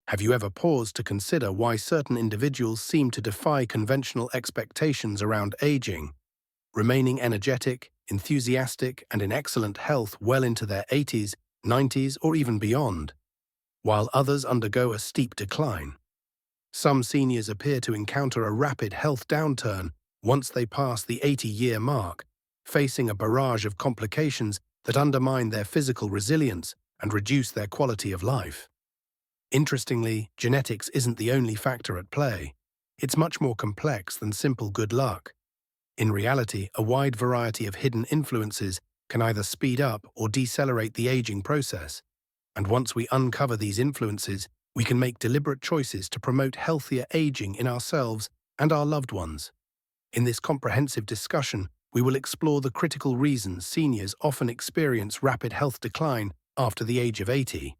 Have you ever paused to consider why certain individuals seem to defy conventional expectations around aging, remaining energetic, enthusiastic, and in excellent health well into their 80s, 90s, or even beyond, while others undergo a steep decline? Some seniors appear to encounter a rapid health downturn once they pass the 80-year mark, facing a barrage of complications that undermine their physical resilience and reduce their quality of life. Interestingly, genetics isn't the only factor at play. It's much more complex than simple good luck. In reality, a wide variety of hidden influences can either speed up or decelerate the aging process. And once we uncover these influences, we can make deliberate choices to promote healthier aging in ourselves and our loved ones. In this comprehensive discussion, we will explore the critical reasons seniors often experience rapid health decline after the age of 80,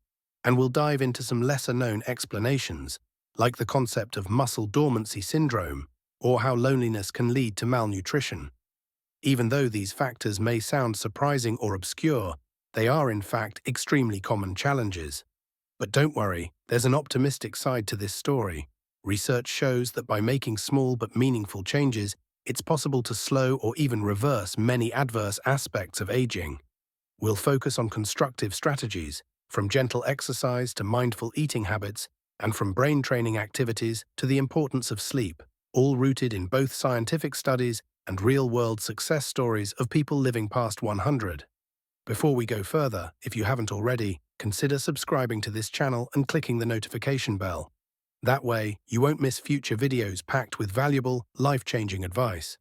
and we'll dive into some lesser-known explanations, like the concept of muscle dormancy syndrome, or how loneliness can lead to malnutrition. Even though these factors may sound surprising or obscure, they are in fact extremely common challenges. But don't worry, there's an optimistic side to this story. Research shows that by making small but meaningful changes, it's possible to slow or even reverse many adverse aspects of aging. We'll focus on constructive strategies, from gentle exercise to mindful eating habits, and from brain training activities to the importance of sleep, all rooted in both scientific studies and real-world success stories of people living past 100. Before we go further, if you haven't already, consider subscribing to this channel and clicking the notification bell. That way, you won't miss future videos packed with valuable, life-changing advice.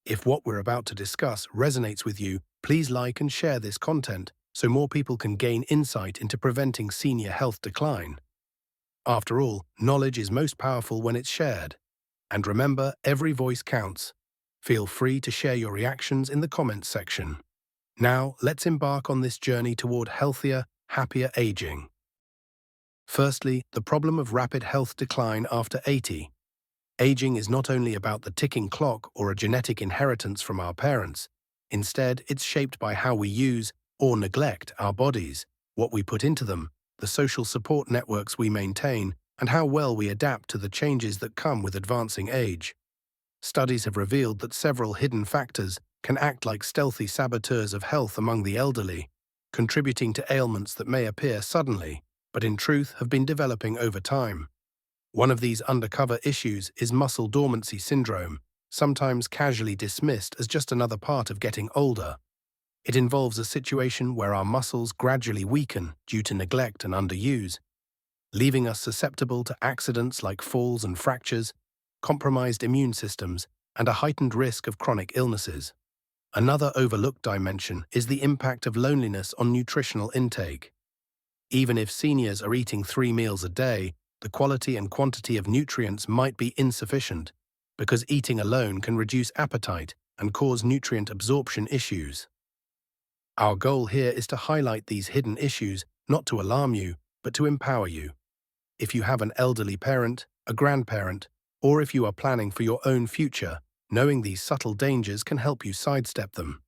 If what we're about to discuss resonates with you, please like and share this content so more people can gain insight into preventing senior health decline. After all, knowledge is most powerful when it's shared. And remember, every voice counts. Feel free to share your reactions in the comments section. Now, let's embark on this journey toward healthier, happier aging. Firstly, the problem of rapid health decline after 80. Aging is not only about the ticking clock or a genetic inheritance from our parents. Instead, it's shaped by how we use or neglect our bodies, what we put into them, the social support networks we maintain, and how well we adapt to the changes that come with advancing age. Studies have revealed that several hidden factors can act like stealthy saboteurs of health among the elderly, contributing to ailments that may appear suddenly, but in truth have been developing over time. One of these undercover issues is muscle dormancy syndrome, sometimes casually dismissed as just another part of getting older. It involves a situation where our muscles gradually weaken due to neglect and underuse, leaving us susceptible to accidents like falls and fractures, compromised immune systems, and a heightened risk of chronic illnesses. Another overlooked dimension is the impact of loneliness on nutritional intake. Even if seniors are eating 3 meals a day, the quality and quantity of nutrients might be insufficient, because eating alone can reduce appetite and cause nutrient absorption issues. Our goal here is to highlight these hidden issues, not to alarm you, but to empower you. If you have an elderly parent, a grandparent, or if you are planning for your own future, knowing these subtle dangers can help you sidestep them.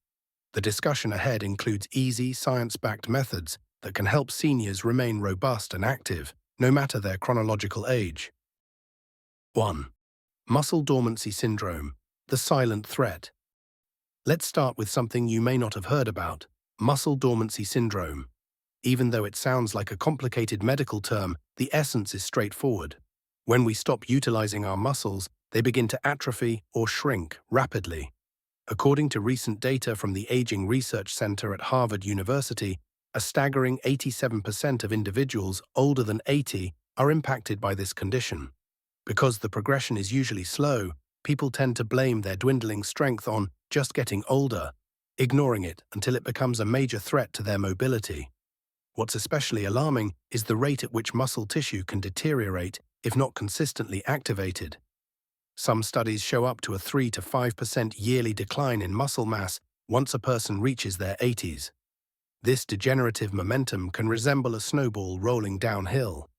The discussion ahead includes easy, science-backed methods that can help seniors remain robust and active, no matter their chronological age. 1. Muscle dormancy syndrome, the silent threat. Let's start with something you may not have heard about: muscle dormancy syndrome. Even though it sounds like a complicated medical term, the essence is straightforward. When we stop utilizing our muscles, they begin to atrophy or shrink rapidly. According to recent data from the Aging Research Center at Harvard University, a staggering 87% of individuals older than 80 are impacted by this condition. Because the progression is usually slow, people tend to blame their dwindling strength on just getting older, ignoring it until it becomes a major threat to their mobility. What's especially alarming is the rate at which muscle tissue can deteriorate if not consistently activated. Some studies show up to a 3 to 5% yearly decline in muscle mass once a person reaches their 80s. This degenerative momentum can resemble a snowball rolling downhill.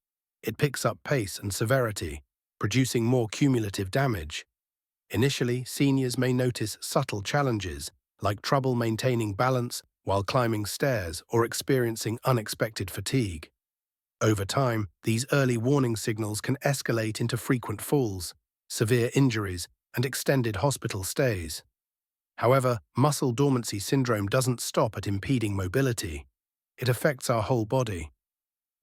It picks up pace and severity, producing more cumulative damage. Initially, seniors may notice subtle challenges, like trouble maintaining balance while climbing stairs or experiencing unexpected fatigue. Over time, these early warning signals can escalate into frequent falls, severe injuries, and extended hospital stays. However, muscle dormancy syndrome doesn't stop at impeding mobility. It affects our whole body.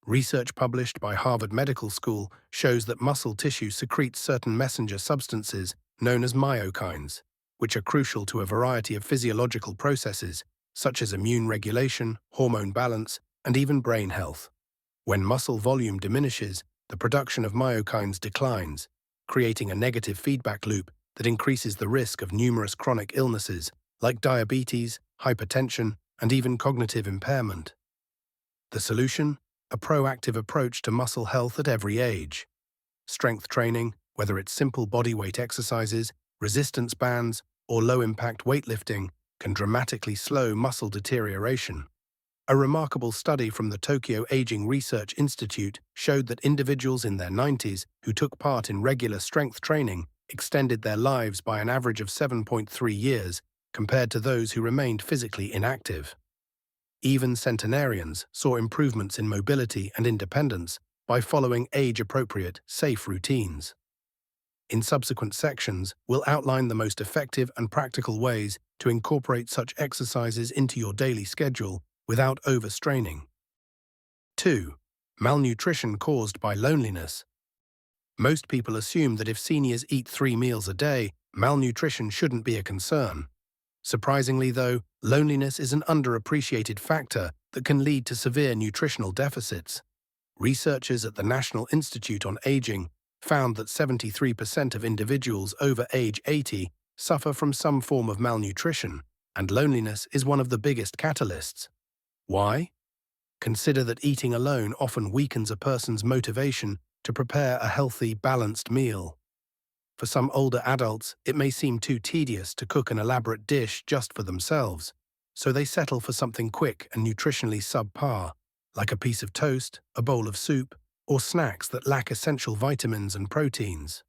Research published by Harvard Medical School shows that muscle tissue secretes certain messenger substances known as myokines, which are crucial to a variety of physiological processes, such as immune regulation, hormone balance, and even brain health. When muscle volume diminishes, the production of myokines declines, creating a negative feedback loop that increases the risk of numerous chronic illnesses like diabetes, hypertension, and even cognitive impairment. The solution? A proactive approach to muscle health at every age. Strength training, whether it's simple bodyweight exercises, resistance bands, or low-impact weightlifting, can dramatically slow muscle deterioration. A remarkable study from the Tokyo Aging Research Institute showed that individuals in their 90s who took part in regular strength training extended their lives by an average of 7.3 years compared to those who remained physically inactive. Even centenarians saw improvements in mobility and independence by following age-appropriate, safe routines. In subsequent sections, we'll outline the most effective and practical ways to incorporate such exercises into your daily schedule without overstraining. 2. Malnutrition caused by loneliness. Most people assume that if seniors eat 3 meals a day, malnutrition shouldn't be a concern. Surprisingly, though, loneliness is an underappreciated factor that can lead to severe nutritional deficits. Researchers at the National Institute on Aging found that 73% of individuals over age 80 suffer from some form of malnutrition, and loneliness is one of the biggest catalysts. Why? Consider that eating alone often weakens a person's motivation to prepare a healthy, balanced meal. For some older adults, it may seem too tedious to cook an elaborate dish just for themselves, so they settle for something quick and nutritionally subpar, like a piece of toast, a bowl of soup, or snacks that lack essential vitamins and proteins.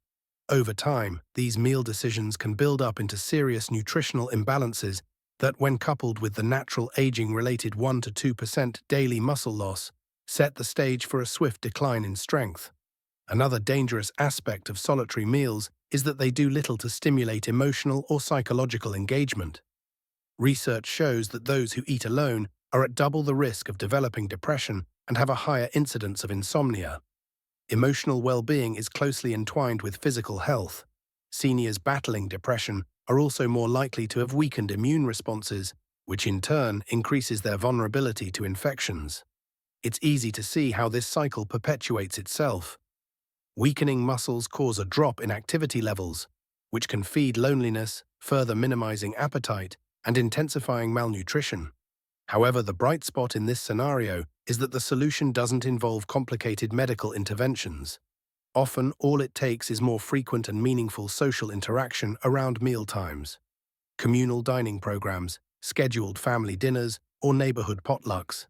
Over time, these meal decisions can build up into serious nutritional imbalances that, when coupled with the natural aging-related 1 to 2% daily muscle loss, set the stage for a swift decline in strength. Another dangerous aspect of solitary meals is that they do little to stimulate emotional or psychological engagement. Research shows that those who eat alone are at double the risk of developing depression and have a higher incidence of insomnia. Emotional well-being is closely entwined with physical health. Seniors battling depression are also more likely to have weakened immune responses, which in turn increases their vulnerability to infections. It's easy to see how this cycle perpetuates itself. Weakening muscles cause a drop in activity levels, which can feed loneliness, further minimizing appetite and intensifying malnutrition. However, the bright spot in this scenario is that the solution doesn't involve complicated medical interventions. Often, all it takes is more frequent and meaningful social interaction around mealtimes. Communal dining programs, scheduled family dinners, or neighborhood potlucks.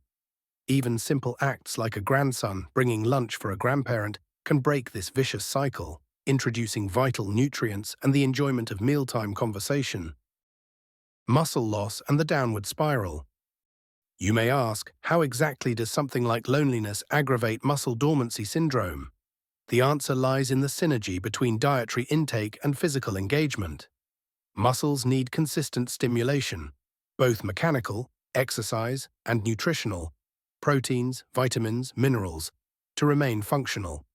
Even simple acts like a grandson bringing lunch for a grandparent can break this vicious cycle, introducing vital nutrients and the enjoyment of mealtime conversation. Muscle loss and the downward spiral. You may ask, how exactly does something like loneliness aggravate muscle dormancy syndrome? The answer lies in the synergy between dietary intake and physical engagement. Muscles need consistent stimulation, both mechanical, exercise, and nutritional, proteins, vitamins, minerals, to remain functional.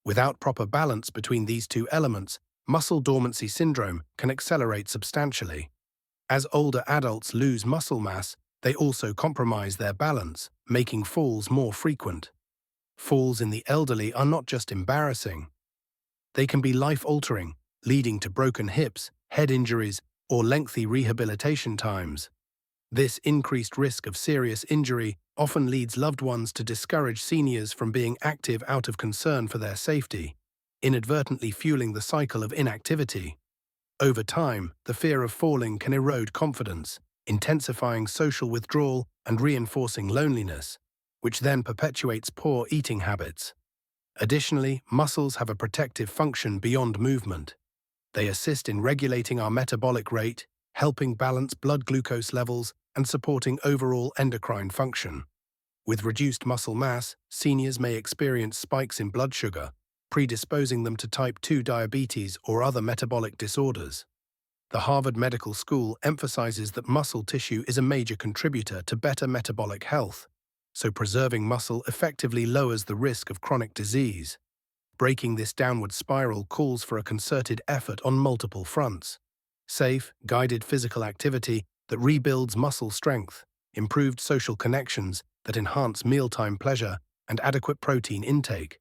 Without proper balance between these two elements, muscle dormancy syndrome can accelerate substantially. As older adults lose muscle mass, they also compromise their balance, making falls more frequent. Falls in the elderly are not just embarrassing. They can be life-altering, leading to broken hips, head injuries, or lengthy rehabilitation times. This increased risk of serious injury often leads loved ones to discourage seniors from being active out of concern for their safety, inadvertently fueling the cycle of inactivity. Over time, the fear of falling can erode confidence, intensifying social withdrawal and reinforcing loneliness, which then perpetuates poor eating habits. Additionally, muscles have a protective function beyond movement. They assist in regulating our metabolic rate, helping balance blood glucose levels and supporting overall endocrine function. With reduced muscle mass, seniors may experience spikes in blood sugar, predisposing them to type 2 diabetes or other metabolic disorders. The Harvard Medical School emphasizes that muscle tissue is a major contributor to better metabolic health, so preserving muscle effectively lowers the risk of chronic disease. Breaking this downward spiral calls for a concerted effort on multiple fronts. Safe, guided physical activity that rebuilds muscle strength, improved social connections that enhance mealtime pleasure, and adequate protein intake.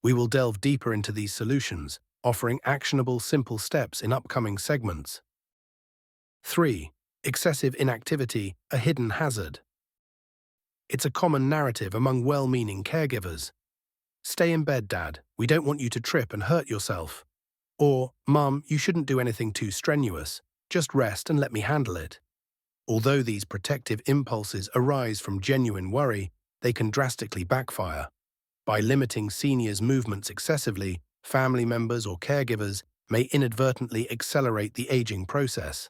We will delve deeper into these solutions, offering actionable, simple steps in upcoming segments. 3. Excessive inactivity, a hidden hazard. It's a common narrative among well-meaning caregivers. "Stay in bed, Dad. We don't want you to trip and hurt yourself." Or, "Mum, you shouldn't do anything too strenuous. Just rest and let me handle it." Although these protective impulses arise from genuine worry, they can drastically backfire. By limiting seniors' movements excessively, family members or caregivers may inadvertently accelerate the aging process.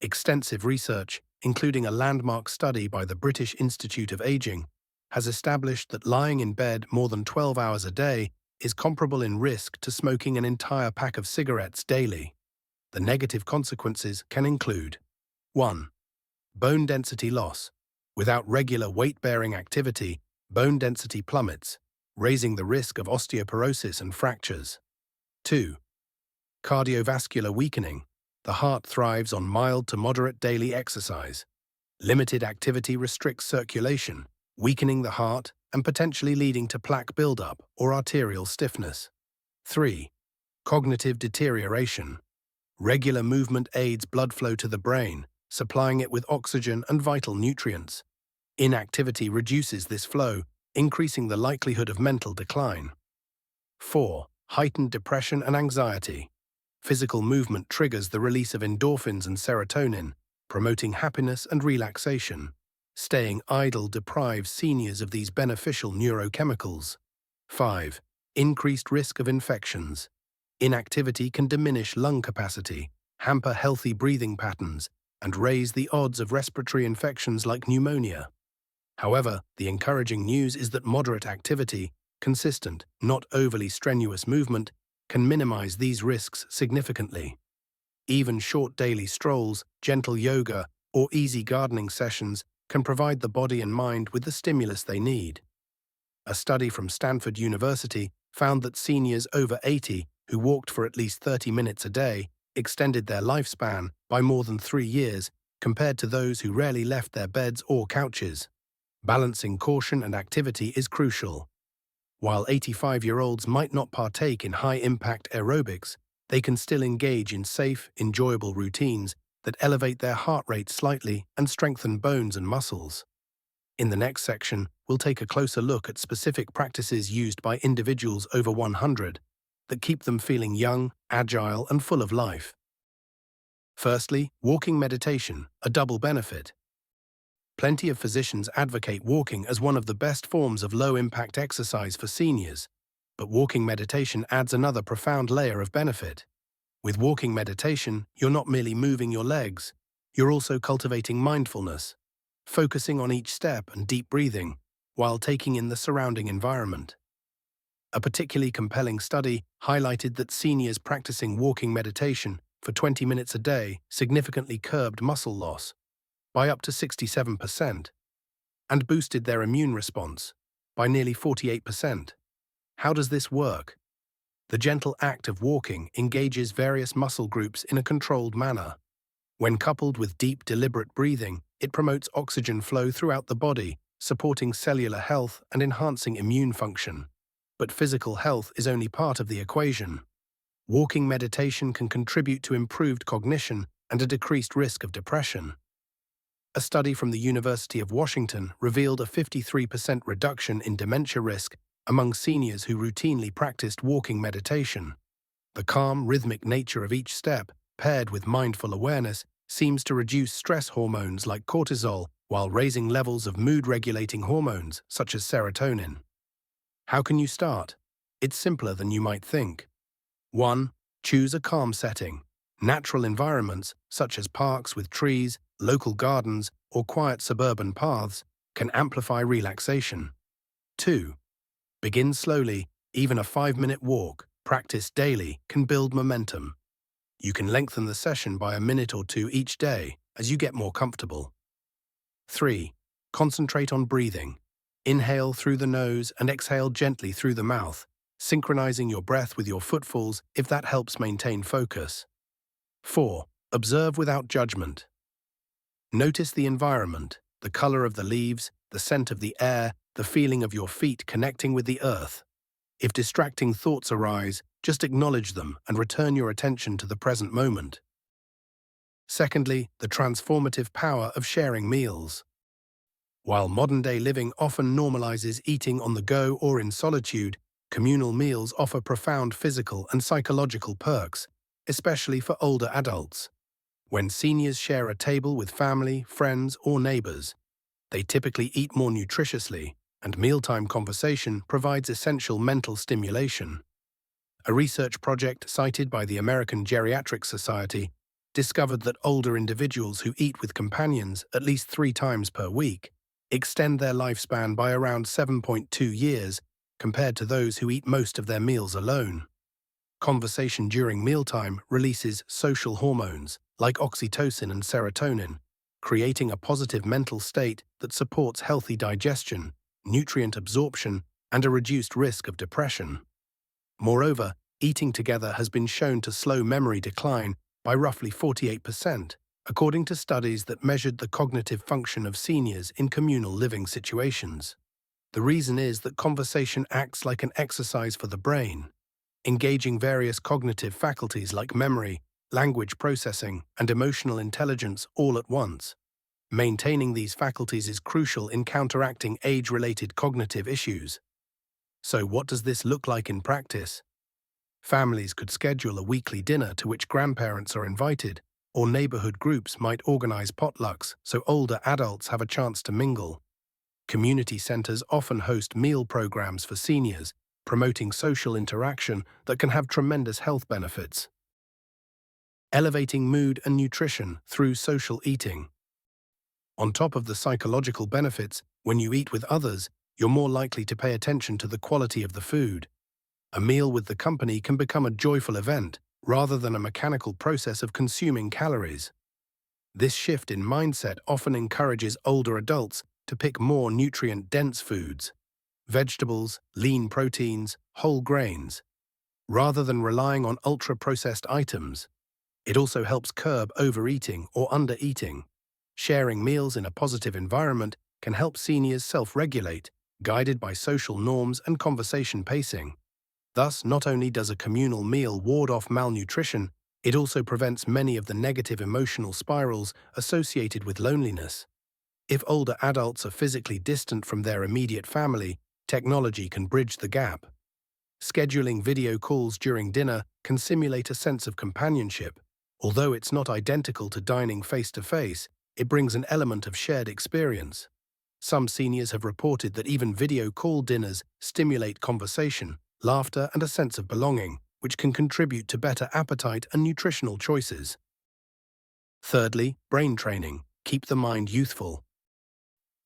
Extensive research, including a landmark study by the British Institute of Aging, has established that lying in bed more than 12 hours a day is comparable in risk to smoking an entire pack of cigarettes daily. The negative consequences can include: 1. Bone density loss. Without regular weight-bearing activity, bone density plummets, raising the risk of osteoporosis and fractures. 2. Cardiovascular weakening. The heart thrives on mild to moderate daily exercise. Limited activity restricts circulation, weakening the heart and potentially leading to plaque buildup or arterial stiffness. 3. Cognitive deterioration. Regular movement aids blood flow to the brain, supplying it with oxygen and vital nutrients. Inactivity reduces this flow, increasing the likelihood of mental decline. 4. Heightened depression and anxiety. Physical movement triggers the release of endorphins and serotonin, promoting happiness and relaxation. Staying idle deprives seniors of these beneficial neurochemicals. 5. Increased risk of infections. Inactivity can diminish lung capacity, hamper healthy breathing patterns, and raise the odds of respiratory infections like pneumonia. However, the encouraging news is that moderate activity, consistent, not overly strenuous movement, can minimize these risks significantly. Even short daily strolls, gentle yoga, or easy gardening sessions can provide the body and mind with the stimulus they need. A study from Stanford University found that seniors over 80 who walked for at least 30 minutes a day extended their lifespan by more than 3 years compared to those who rarely left their beds or couches. Balancing caution and activity is crucial. While 85-year-olds might not partake in high-impact aerobics, they can still engage in safe, enjoyable routines that elevate their heart rate slightly and strengthen bones and muscles. In the next section, we'll take a closer look at specific practices used by individuals over 100 that keep them feeling young, agile, and full of life. Firstly, walking meditation, a double benefit. Plenty of physicians advocate walking as one of the best forms of low-impact exercise for seniors, but walking meditation adds another profound layer of benefit. With walking meditation, you're not merely moving your legs, you're also cultivating mindfulness, focusing on each step and deep breathing, while taking in the surrounding environment. A particularly compelling study highlighted that seniors practicing walking meditation for 20 minutes a day significantly curbed muscle loss by up to 67%, and boosted their immune response by nearly 48%. How does this work? The gentle act of walking engages various muscle groups in a controlled manner. When coupled with deep, deliberate breathing, it promotes oxygen flow throughout the body, supporting cellular health and enhancing immune function. But physical health is only part of the equation. Walking meditation can contribute to improved cognition and a decreased risk of depression. A study from the University of Washington revealed a 53% reduction in dementia risk among seniors who routinely practiced walking meditation. The calm, rhythmic nature of each step, paired with mindful awareness, seems to reduce stress hormones like cortisol while raising levels of mood-regulating hormones such as serotonin. How can you start? It's simpler than you might think. 1. Choose a calm setting. Natural environments, such as parks with trees, local gardens, or quiet suburban paths, can amplify relaxation. 2. Begin slowly. Even a 5-minute walk, practiced daily, can build momentum. You can lengthen the session by a minute or two each day as you get more comfortable. 3. Concentrate on breathing. Inhale through the nose and exhale gently through the mouth, synchronizing your breath with your footfalls if that helps maintain focus. 4. Observe without judgment. Notice the environment, the color of the leaves, the scent of the air, the feeling of your feet connecting with the earth. If distracting thoughts arise, just acknowledge them and return your attention to the present moment. Secondly, the transformative power of sharing meals. While modern-day living often normalizes eating on the go or in solitude, communal meals offer profound physical and psychological perks, especially for older adults. When seniors share a table with family, friends, or neighbors, they typically eat more nutritiously, and mealtime conversation provides essential mental stimulation. A research project cited by the American Geriatric Society discovered that older individuals who eat with companions at least 3 times per week extend their lifespan by around 7.2 years compared to those who eat most of their meals alone. Conversation during mealtime releases social hormones like oxytocin and serotonin, creating a positive mental state that supports healthy digestion, nutrient absorption, and a reduced risk of depression. Moreover, eating together has been shown to slow memory decline by roughly 48%, according to studies that measured the cognitive function of seniors in communal living situations. The reason is that conversation acts like an exercise for the brain, engaging various cognitive faculties like memory, language processing, and emotional intelligence all at once. Maintaining these faculties is crucial in counteracting age-related cognitive issues. So what does this look like in practice? Families could schedule a weekly dinner to which grandparents are invited, or neighborhood groups might organize potlucks so older adults have a chance to mingle. Community centers often host meal programs for seniors, promoting social interaction that can have tremendous health benefits. Elevating mood and nutrition through social eating. On top of the psychological benefits, when you eat with others, you're more likely to pay attention to the quality of the food. A meal with the company can become a joyful event, rather than a mechanical process of consuming calories. This shift in mindset often encourages older adults to pick more nutrient-dense foods, vegetables, lean proteins, whole grains, rather than relying on ultra-processed items. It also helps curb overeating or undereating. Sharing meals in a positive environment can help seniors self-regulate, guided by social norms and conversation pacing. Thus, not only does a communal meal ward off malnutrition, it also prevents many of the negative emotional spirals associated with loneliness. If older adults are physically distant from their immediate family, technology can bridge the gap. Scheduling video calls during dinner can simulate a sense of companionship. Although it's not identical to dining face-to-face, it brings an element of shared experience. Some seniors have reported that even video call dinners stimulate conversation, laughter, and a sense of belonging, which can contribute to better appetite and nutritional choices. Thirdly, brain training. Keep the mind youthful.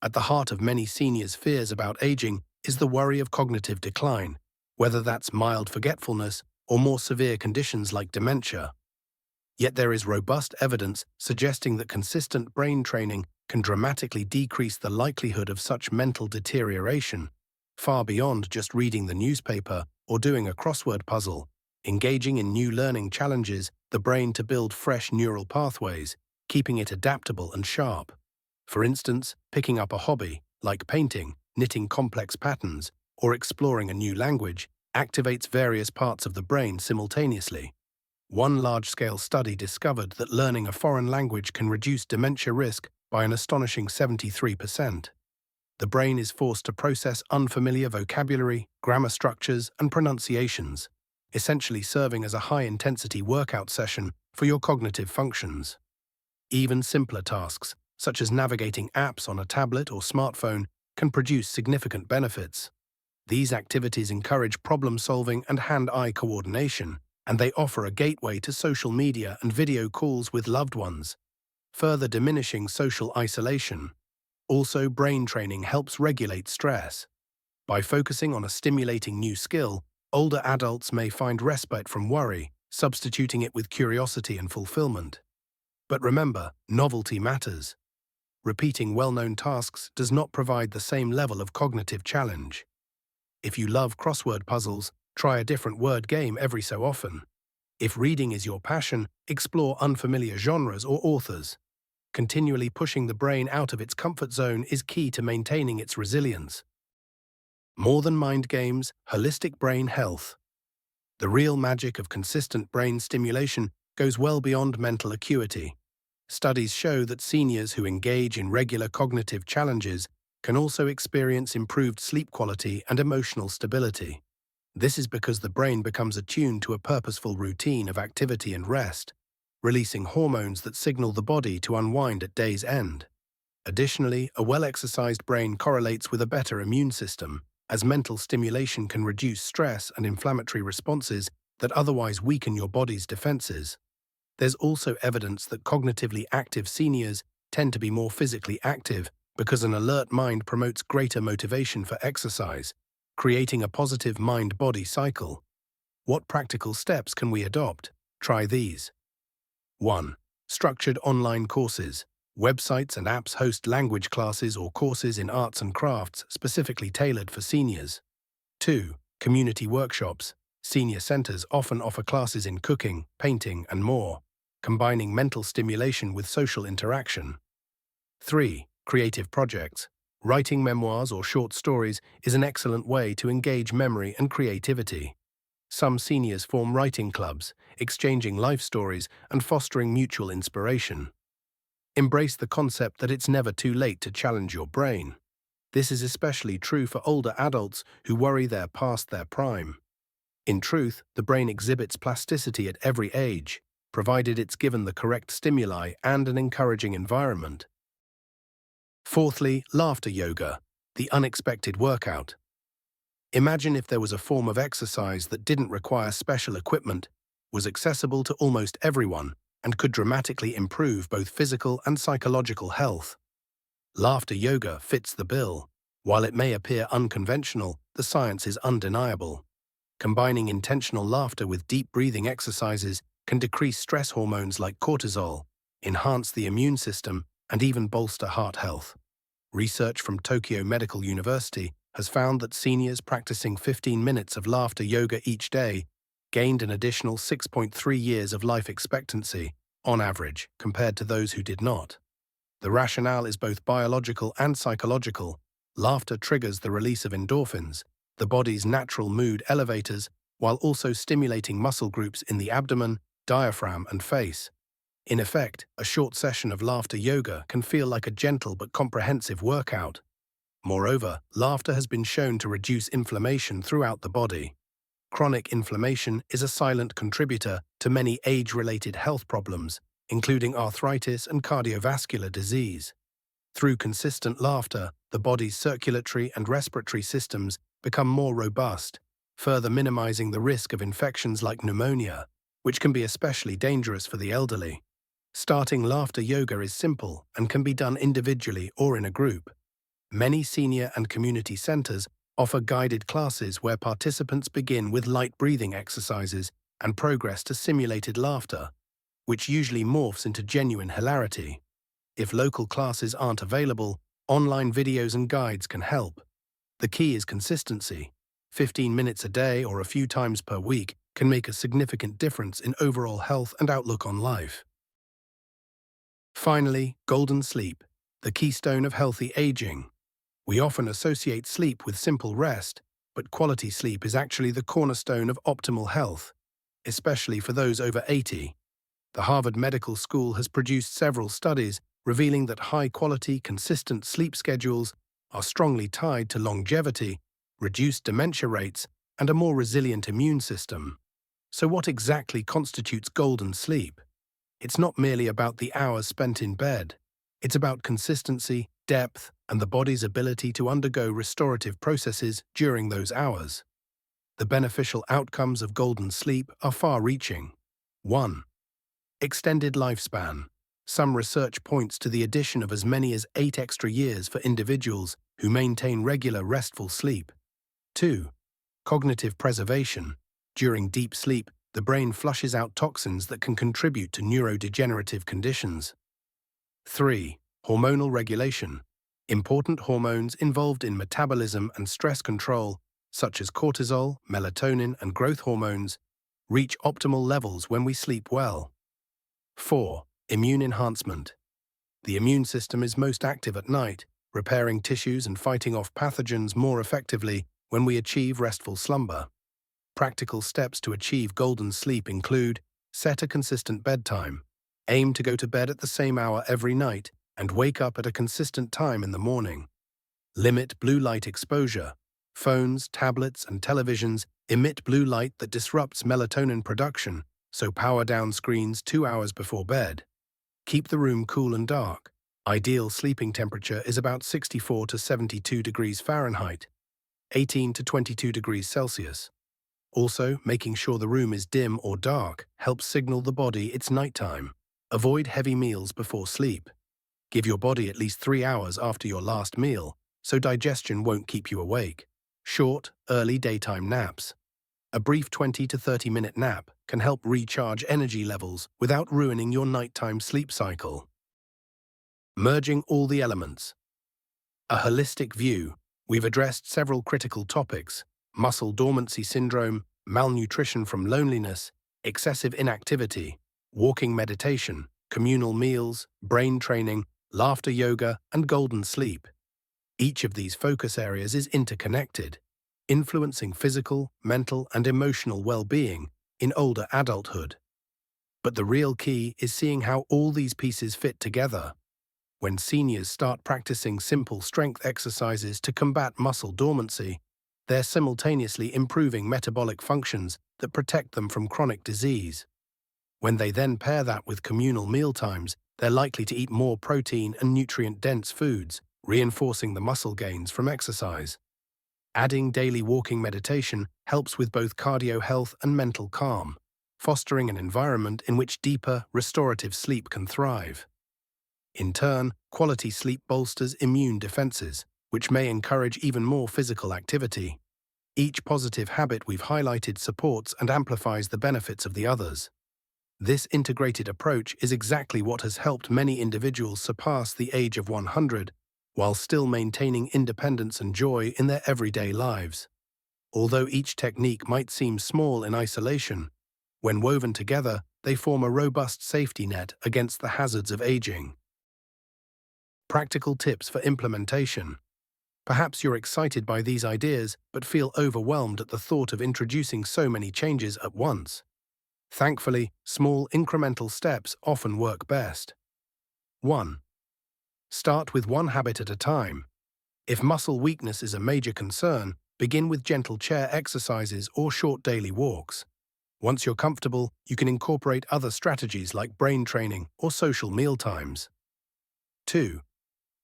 At the heart of many seniors' fears about aging is the worry of cognitive decline, whether that's mild forgetfulness or more severe conditions like dementia. Yet there is robust evidence suggesting that consistent brain training can dramatically decrease the likelihood of such mental deterioration, far beyond just reading the newspaper or doing a crossword puzzle. Engaging in new learning challenges the brain to build fresh neural pathways, keeping it adaptable and sharp. For instance, picking up a hobby, like painting, knitting complex patterns, or exploring a new language, activates various parts of the brain simultaneously. One large-scale study discovered that learning a foreign language can reduce dementia risk by an astonishing 73%. The brain is forced to process unfamiliar vocabulary, grammar structures, and pronunciations, essentially serving as a high-intensity workout session for your cognitive functions. Even simpler tasks, such as navigating apps on a tablet or smartphone, can produce significant benefits. These activities encourage problem-solving and hand-eye coordination, and they offer a gateway to social media and video calls with loved ones, further diminishing social isolation. Also, brain training helps regulate stress. By focusing on a stimulating new skill, older adults may find respite from worry, substituting it with curiosity and fulfillment. But remember, novelty matters. Repeating well-known tasks does not provide the same level of cognitive challenge. If you love crossword puzzles, try a different word game every so often. If reading is your passion, explore unfamiliar genres or authors. Continually pushing the brain out of its comfort zone is key to maintaining its resilience. More than mind games, holistic brain health. The real magic of consistent brain stimulation goes well beyond mental acuity. Studies show that seniors who engage in regular cognitive challenges can also experience improved sleep quality and emotional stability. This is because the brain becomes attuned to a purposeful routine of activity and rest, releasing hormones that signal the body to unwind at day's end. Additionally, a well-exercised brain correlates with a better immune system, as mental stimulation can reduce stress and inflammatory responses that otherwise weaken your body's defenses. There's also evidence that cognitively active seniors tend to be more physically active because an alert mind promotes greater motivation for exercise, creating a positive mind-body cycle. What practical steps can we adopt? Try these. 1. Structured online courses. Websites and apps host language classes or courses in arts and crafts specifically tailored for seniors. 2. Community workshops. Senior centers often offer classes in cooking, painting, and more, combining mental stimulation with social interaction. 3. Creative projects. Writing memoirs or short stories is an excellent way to engage memory and creativity. Some seniors form writing clubs, exchanging life stories and fostering mutual inspiration. Embrace the concept that it's never too late to challenge your brain. This is especially true for older adults who worry they're past their prime. In truth, the brain exhibits plasticity at every age, provided it's given the correct stimuli and an encouraging environment. Fourthly, laughter yoga, the unexpected workout. Imagine if there was a form of exercise that didn't require special equipment, was accessible to almost everyone, and could dramatically improve both physical and psychological health. Laughter yoga fits the bill. While it may appear unconventional, the science is undeniable. Combining intentional laughter with deep breathing exercises can decrease stress hormones like cortisol, enhance the immune system, and even bolster heart health. Research from Tokyo Medical University has found that seniors practicing 15 minutes of laughter yoga each day gained an additional 6.3 years of life expectancy, on average, compared to those who did not. The rationale is both biological and psychological. Laughter triggers the release of endorphins, the body's natural mood elevators, while also stimulating muscle groups in the abdomen, diaphragm, and face. In effect, a short session of laughter yoga can feel like a gentle but comprehensive workout. Moreover, laughter has been shown to reduce inflammation throughout the body. Chronic inflammation is a silent contributor to many age-related health problems, including arthritis and cardiovascular disease. Through consistent laughter, the body's circulatory and respiratory systems become more robust, further minimizing the risk of infections like pneumonia, which can be especially dangerous for the elderly. Starting laughter yoga is simple and can be done individually or in a group. Many senior and community centers offer guided classes where participants begin with light breathing exercises and progress to simulated laughter, which usually morphs into genuine hilarity. If local classes aren't available, online videos and guides can help. The key is consistency. 15 minutes a day or a few times per week can make a significant difference in overall health and outlook on life. Finally, golden sleep, the keystone of healthy aging. We often associate sleep with simple rest, but quality sleep is actually the cornerstone of optimal health, especially for those over 80. The Harvard Medical School has produced several studies revealing that high-quality, consistent sleep schedules are strongly tied to longevity, reduced dementia rates, and a more resilient immune system. So what exactly constitutes golden sleep? It's not merely about the hours spent in bed. It's about consistency, depth, and the body's ability to undergo restorative processes during those hours. The beneficial outcomes of golden sleep are far-reaching. 1. Extended lifespan. Some research points to the addition of as many as 8 extra years for individuals who maintain regular restful sleep. 2. Cognitive preservation. During deep sleep, the brain flushes out toxins that can contribute to neurodegenerative conditions. 3. Hormonal regulation. Important hormones involved in metabolism and stress control, such as cortisol, melatonin, and growth hormones, reach optimal levels when we sleep well. 4. Immune enhancement. The immune system is most active at night, repairing tissues and fighting off pathogens more effectively when we achieve restful slumber. Practical steps to achieve golden sleep include: set a consistent bedtime. Aim to go to bed at the same hour every night and wake up at a consistent time in the morning. Limit blue light exposure. Phones, tablets, and televisions emit blue light that disrupts melatonin production, so power down screens 2 hours before bed. Keep the room cool and dark. Ideal sleeping temperature is about 64 to 72 degrees Fahrenheit, 18 to 22 degrees Celsius. Also, making sure the room is dim or dark helps signal the body it's nighttime. Avoid heavy meals before sleep. Give your body at least 3 hours after your last meal, so digestion won't keep you awake. Short, early daytime naps. A brief 20 to 30-minute nap can help recharge energy levels without ruining your nighttime sleep cycle. Merging all the elements. A holistic view. We've addressed several critical topics: muscle dormancy syndrome, malnutrition from loneliness, excessive inactivity, walking meditation, communal meals, brain training, laughter yoga, and golden sleep. Each of these focus areas is interconnected, influencing physical, mental, and emotional well-being in older adulthood. But the real key is seeing how all these pieces fit together. When seniors start practicing simple strength exercises to combat muscle dormancy, they're simultaneously improving metabolic functions that protect them from chronic disease. When they then pair that with communal mealtimes, they're likely to eat more protein and nutrient-dense foods, reinforcing the muscle gains from exercise. Adding daily walking meditation helps with both cardio health and mental calm, fostering an environment in which deeper, restorative sleep can thrive. In turn, quality sleep bolsters immune defenses, which may encourage even more physical activity. Each positive habit we've highlighted supports and amplifies the benefits of the others. This integrated approach is exactly what has helped many individuals surpass the age of 100 while still maintaining independence and joy in their everyday lives. Although each technique might seem small in isolation, when woven together, they form a robust safety net against the hazards of aging. Practical tips for implementation. Perhaps you're excited by these ideas but feel overwhelmed at the thought of introducing so many changes at once. Thankfully, small incremental steps often work best. 1. Start with one habit at a time. If muscle weakness is a major concern, begin with gentle chair exercises or short daily walks. Once you're comfortable, you can incorporate other strategies like brain training or social meal times. 2.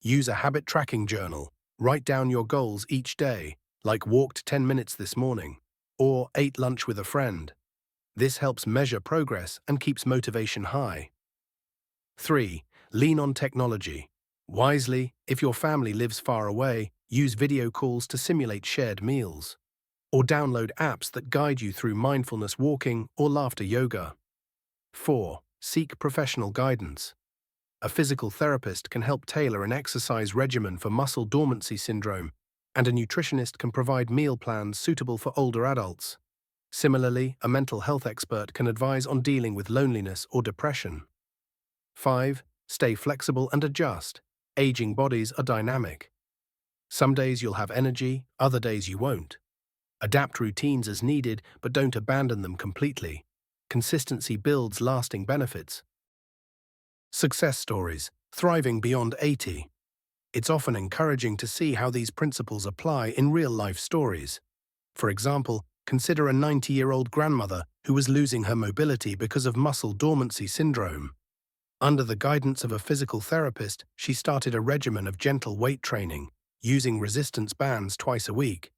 Use a habit tracking journal. Write down your goals each day, like walked 10 minutes this morning, or ate lunch with a friend. This helps measure progress and keeps motivation high. 3. Lean on technology. Wisely, if your family lives far away, use video calls to simulate shared meals, or download apps that guide you through mindfulness walking or laughter yoga. 4. Seek professional guidance. A physical therapist can help tailor an exercise regimen for muscle dormancy syndrome, and a nutritionist can provide meal plans suitable for older adults. Similarly, a mental health expert can advise on dealing with loneliness or depression. 5. Stay flexible and adjust. Aging bodies are dynamic. Some days you'll have energy, other days you won't. Adapt routines as needed, but don't abandon them completely. Consistency builds lasting benefits. Success stories. Thriving beyond 80. It's often encouraging to see how these principles apply in real-life stories. For example, consider a 90-year-old grandmother who was losing her mobility because of muscle dormancy syndrome. Under the guidance of a physical therapist, she started a regimen of gentle weight training, using resistance bands twice a week.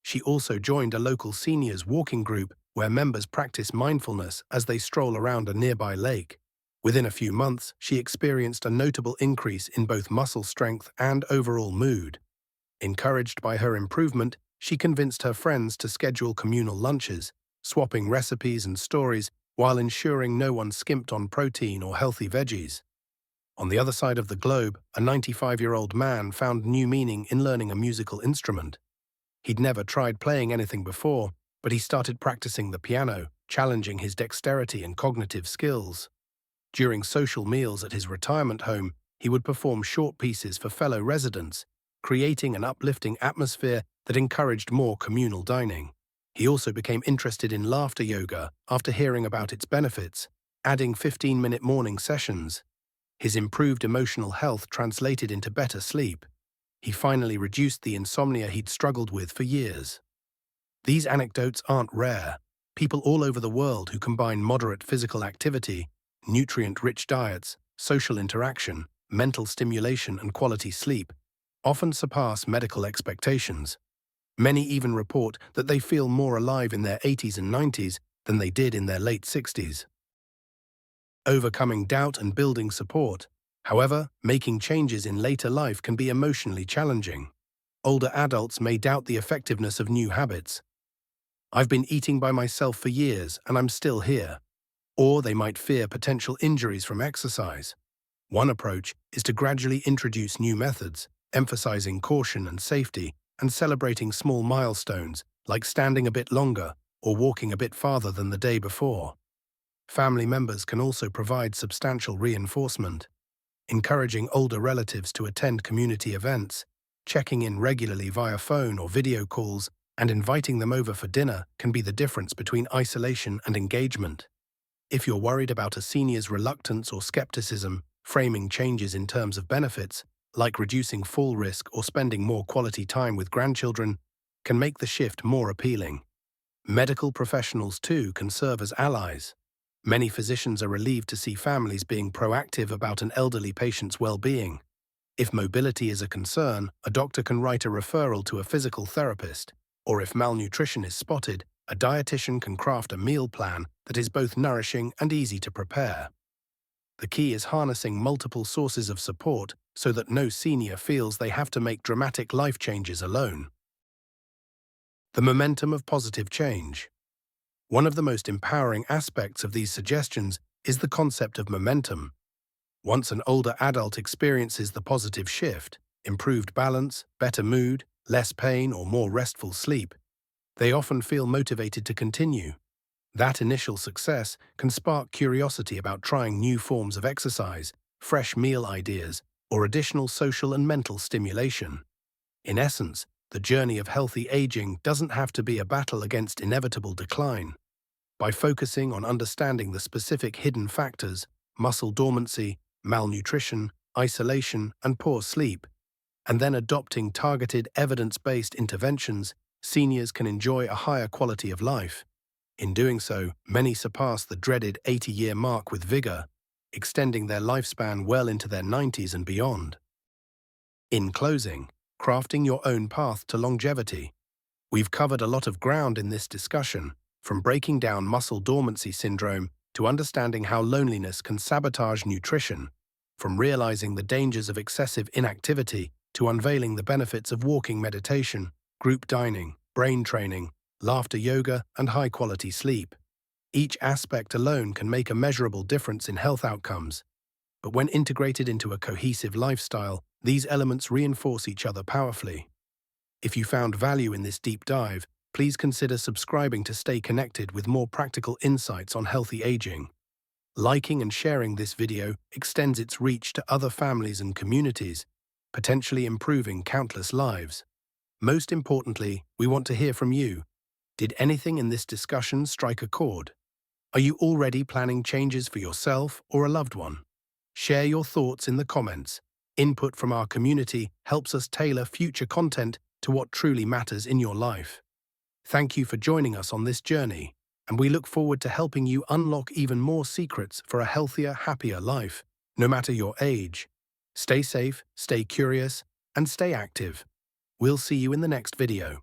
She also joined a local seniors walking group where members practice mindfulness as they stroll around a nearby lake. Within a few months, she experienced a notable increase in both muscle strength and overall mood. Encouraged by her improvement, she convinced her friends to schedule communal lunches, swapping recipes and stories while ensuring no one skimped on protein or healthy veggies. On the other side of the globe, a 95-year-old man found new meaning in learning a musical instrument. He'd never tried playing anything before, but he started practicing the piano, challenging his dexterity and cognitive skills. During social meals at his retirement home, he would perform short pieces for fellow residents, creating an uplifting atmosphere that encouraged more communal dining. He also became interested in laughter yoga after hearing about its benefits, adding 15-minute morning sessions. His improved emotional health translated into better sleep. He finally reduced the insomnia he'd struggled with for years. These anecdotes aren't rare. People all over the world who combine moderate physical activity, nutrient-rich diets, social interaction, mental stimulation, and quality sleep often surpass medical expectations. Many even report that they feel more alive in their 80s and 90s than they did in their late 60s. Overcoming doubt and building support. However, making changes in later life can be emotionally challenging. Older adults may doubt the effectiveness of new habits. "I've been eating by myself for years and I'm still here." Or they might fear potential injuries from exercise. One approach is to gradually introduce new methods, emphasizing caution and safety, and celebrating small milestones, like standing a bit longer or walking a bit farther than the day before. Family members can also provide substantial reinforcement. Encouraging older relatives to attend community events, checking in regularly via phone or video calls, and inviting them over for dinner can be the difference between isolation and engagement. If you're worried about a senior's reluctance or skepticism, framing changes in terms of benefits, like reducing fall risk or spending more quality time with grandchildren, can make the shift more appealing. Medical professionals, too, can serve as allies. Many physicians are relieved to see families being proactive about an elderly patient's well-being. If mobility is a concern, a doctor can write a referral to a physical therapist, or if malnutrition is spotted, a dietitian can craft a meal plan that is both nourishing and easy to prepare. The key is harnessing multiple sources of support so that no senior feels they have to make dramatic life changes alone. The momentum of positive change. One of the most empowering aspects of these suggestions is the concept of momentum. Once an older adult experiences the positive shift, improved balance, better mood, less pain, or more restful sleep, they often feel motivated to continue. That initial success can spark curiosity about trying new forms of exercise, fresh meal ideas, or additional social and mental stimulation. In essence, the journey of healthy aging doesn't have to be a battle against inevitable decline. By focusing on understanding the specific hidden factors, muscle dormancy, malnutrition, isolation, and poor sleep, and then adopting targeted evidence-based interventions, seniors can enjoy a higher quality of life. In doing so, many surpass the dreaded 80-year mark with vigor, extending their lifespan well into their 90s and beyond. In closing, crafting your own path to longevity. We've covered a lot of ground in this discussion, from breaking down muscle dormancy syndrome to understanding how loneliness can sabotage nutrition, from realizing the dangers of excessive inactivity to unveiling the benefits of walking meditation, group dining, brain training, laughter yoga, and high-quality sleep. Each aspect alone can make a measurable difference in health outcomes, but when integrated into a cohesive lifestyle, these elements reinforce each other powerfully. If you found value in this deep dive, please consider subscribing to stay connected with more practical insights on healthy aging. Liking and sharing this video extends its reach to other families and communities, potentially improving countless lives. Most importantly, we want to hear from you. Did anything in this discussion strike a chord? Are you already planning changes for yourself or a loved one? Share your thoughts in the comments. Input from our community helps us tailor future content to what truly matters in your life. Thank you for joining us on this journey, and we look forward to helping you unlock even more secrets for a healthier, happier life, no matter your age. Stay safe, stay curious, and stay active. We'll see you in the next video.